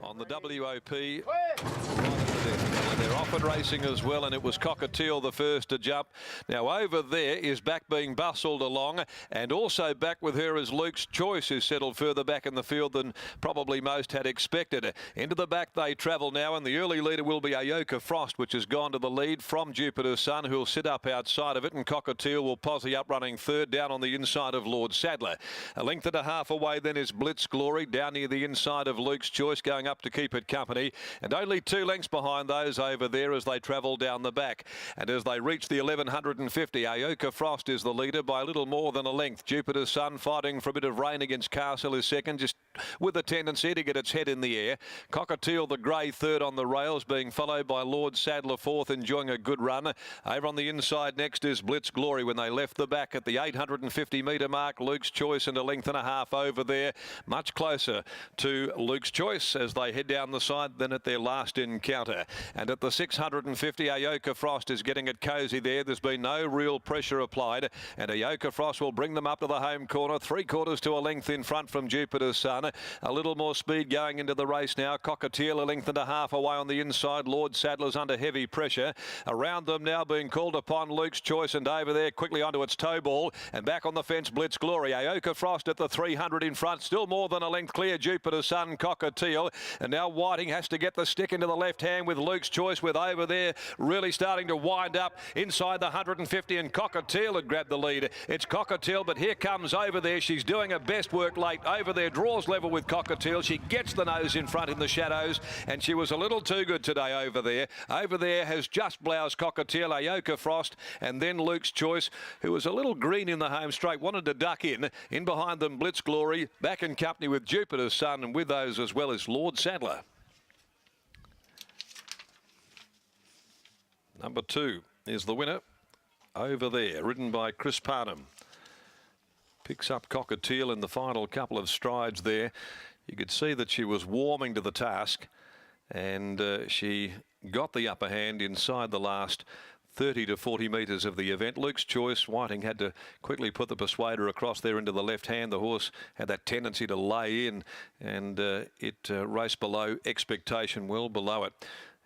on the WOP. They're off and racing as well, and it was Cockatiel the first to jump. Now over there is back being bustled along, and also back with her is Luke's Choice, who's settled further back in the field than probably most had expected. Into the back they travel now, and the early leader will be Ayoka Frost, which has gone to the lead from Jupiter's Sun, who'll sit up outside of it, and Cockatiel will posse up running third down on the inside of Lord Sadler. A length and a half away then is Blitz Glory, down near the inside of Luke's Choice, going up to keep it company, and only 2 lengths behind those over there as they travel down the back. And as they reach the 1150, Ayoka Frost is the leader by a little more than a length. Jupiter's Sun fighting for a bit of rain against Castle is second, just with a tendency to get its head in the air. Cockatiel the grey third on the rails, being followed by Lord Sadler fourth, enjoying a good run. Over on the inside next is Blitz Glory. When they left the back at the 850 metre mark, Luke's Choice and a length and a half over there, much closer to Luke's Choice as they head down the side than at their last encounter. And at the 650, Ayoka Frost is getting it cosy there. There's been no real pressure applied, and Ayoka Frost will bring them up to the home corner, 3/4 to a length in front from Jupiter's Sun. A little more speed going into the race now. Cockatiel a length and a half away on the inside. Lord Sadler's under heavy pressure. Around them now being called upon Luke's Choice, and over there quickly onto its toe ball, and back on the fence Blitz Glory. Ayoka Frost at the 300 in front, still more than a length clear Jupiter's Sun, Cockatiel, and now Whiting has to get the stick into the left hand with Luke's Choice, with over there really starting to wind up inside the 150, and Cockatiel had grabbed the lead. It's Cockatiel, but here comes over there. She's doing her best work late over there, draws level with Cockatiel. She gets the nose in front in the shadows, and she was a little too good today over there. Over there has just bloused Cockatiel, Ayoka Frost, and then Luke's Choice, who was a little green in the home straight, wanted to duck in. In behind them, Blitz Glory, back in company with Jupiter's Sun, and with those as well as Lord Sadler. Number 2 is the winner over there, ridden by Chris Parnham. Picks up Cockatiel in the final couple of strides there. You could see that she was warming to the task, and she got the upper hand inside the last 30 to 40 metres of the event. Luke's Choice, Whiting had to quickly put the persuader across there into the left hand. The horse had that tendency to lay in, and it raced below expectation, well below it.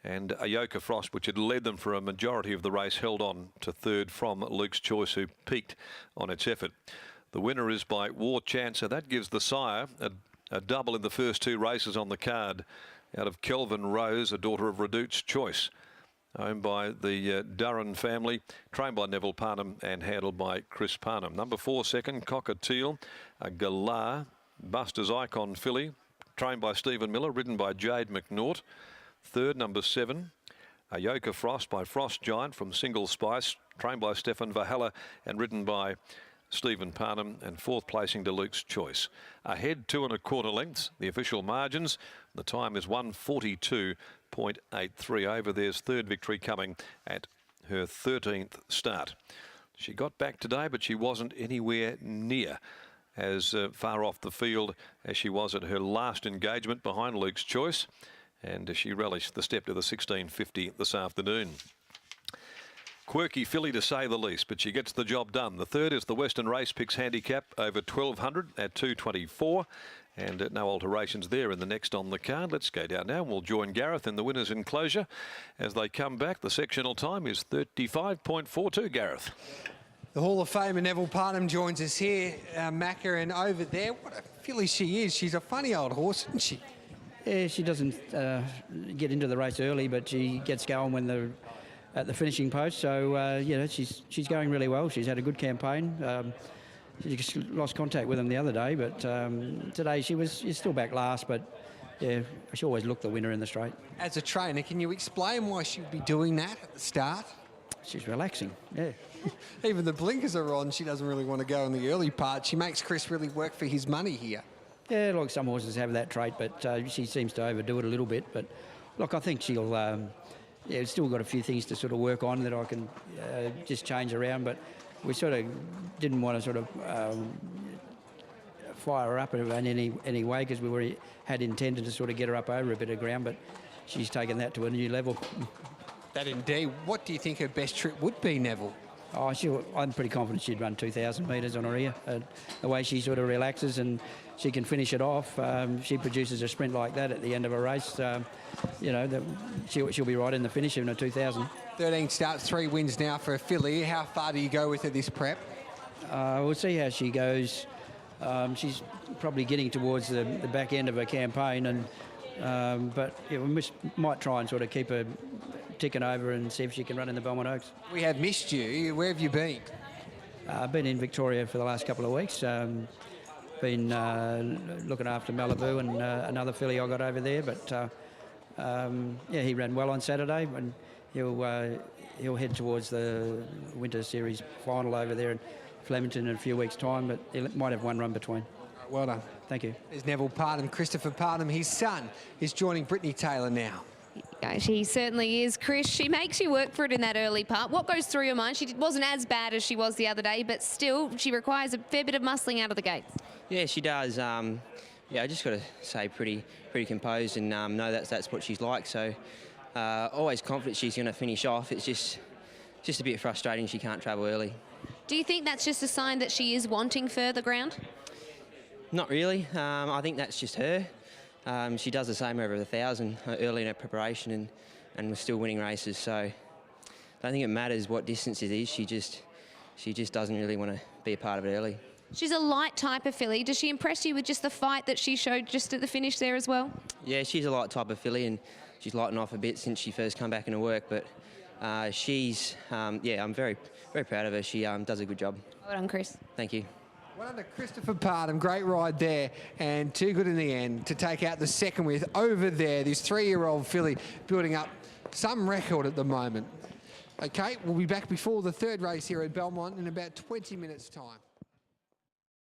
And Ayoka Frost, which had led them for a majority of the race, held on to third from Luke's Choice, who peaked on its effort. The winner is by War Chancer. That gives the sire a double in the first 2 races on the card out of Kelvin Rose, a daughter of Redute's Choice, owned by the Durran family, trained by Neville Parnham and handled by Chris Parnham. Number 4 second, Cockatiel, a Galar, Buster's Icon filly, trained by Stephen Miller, ridden by Jade McNaught. Third, number 7, Ayoka Frost by Frost Giant from Single Spice, trained by Stefan Valhalla and ridden by Stephen Parnham, and 4th placing to Luke's Choice. Ahead 2 1/4 lengths, the official margins. The time is 1:42.83. Over there's third victory coming at her 13th start. She got back today, but she wasn't anywhere near as far off the field as she was at her last engagement behind Luke's Choice, and she relished the step to the 1650 this afternoon. Quirky filly to say the least, but she gets the job done. The third is the Western Race Picks handicap over 1200 at 224, and no alterations there in the next on the card. Let's go down now and we'll join Gareth in the winner's enclosure as they come back. The sectional time is 35.42, Gareth. The Hall of Famer Neville Parnham joins us here, Macca, and over there, what a filly she is. She's a funny old horse, isn't she? Yeah, she doesn't get into the race early, but she gets going when they're at the finishing post. So, you know, she's going really well. She's had a good campaign. She just lost contact with them the other day, but today she's still back last, but yeah, she always looked the winner in the straight. As a trainer, can you explain why she'd be doing that at the start? She's relaxing, yeah. Even the blinkers are on. She doesn't really want to go in the early part. She makes Chris really work for his money here. Yeah, like some horses have that trait, but she seems to overdo it a little bit. But look, I think she'll, yeah, still got a few things to sort of work on that I can just change around. But we sort of didn't want to sort of fire her up in any way, because we had intended to sort of get her up over a bit of ground, but she's taken that to a new level. That indeed. What do you think her best trip would be, Neville? Oh, I'm pretty confident she'd run 2,000 metres on her ear. The way she sort of relaxes and she can finish it off. She produces a sprint like that at the end of a race. You know, she'll be right in the finish in a 2,000. 13 starts, 3 wins now for a filly. How far do you go with her this prep? We'll see how she goes. She's probably getting towards the back end of her campaign, and but yeah, we might try and sort of keep her ticking over and see if she can run in the Belmont Oaks. We have missed you. Where have you been? I've been in Victoria for the last couple of weeks. Been looking after Malibu and another filly I got over there. But yeah, he ran well on Saturday, and he'll head towards the Winter Series final over there in Flemington in a few weeks' time. But he might have one run between. Well done. Thank you. There's Neville Parham, Christopher Parham. His son is joining Brittany Taylor now. Yeah, she certainly is, Chris. She makes you work for it in that early part. What goes through your mind? She wasn't as bad as she was the other day, but still, she requires a fair bit of muscling out of the gates. Yeah, she does. Yeah, I just got to say pretty composed and know that's what she's like. So always confident she's going to finish off. It's just a bit frustrating she can't travel early. Do you think that's just a sign that she is wanting further ground? Not really. I think that's just her. She does the same over 1,000 early in her preparation and we're still winning races. So I don't think it matters what distance it is. She just doesn't really want to be a part of it early. She's a light type of filly. Does she impress you with just the fight that she showed just at the finish there as well? Yeah, she's a light type of filly and she's lightened off a bit since she first come back into work. But yeah, I'm very proud of her. She does a good job. Well done, Chris. Thank you. Well done to Christopher Parham. Great ride there and too good in the end to take out the second with over there. This 3-year-old filly building up some record at the moment. Okay, we'll be back before the third race here at Belmont in about 20 minutes' time.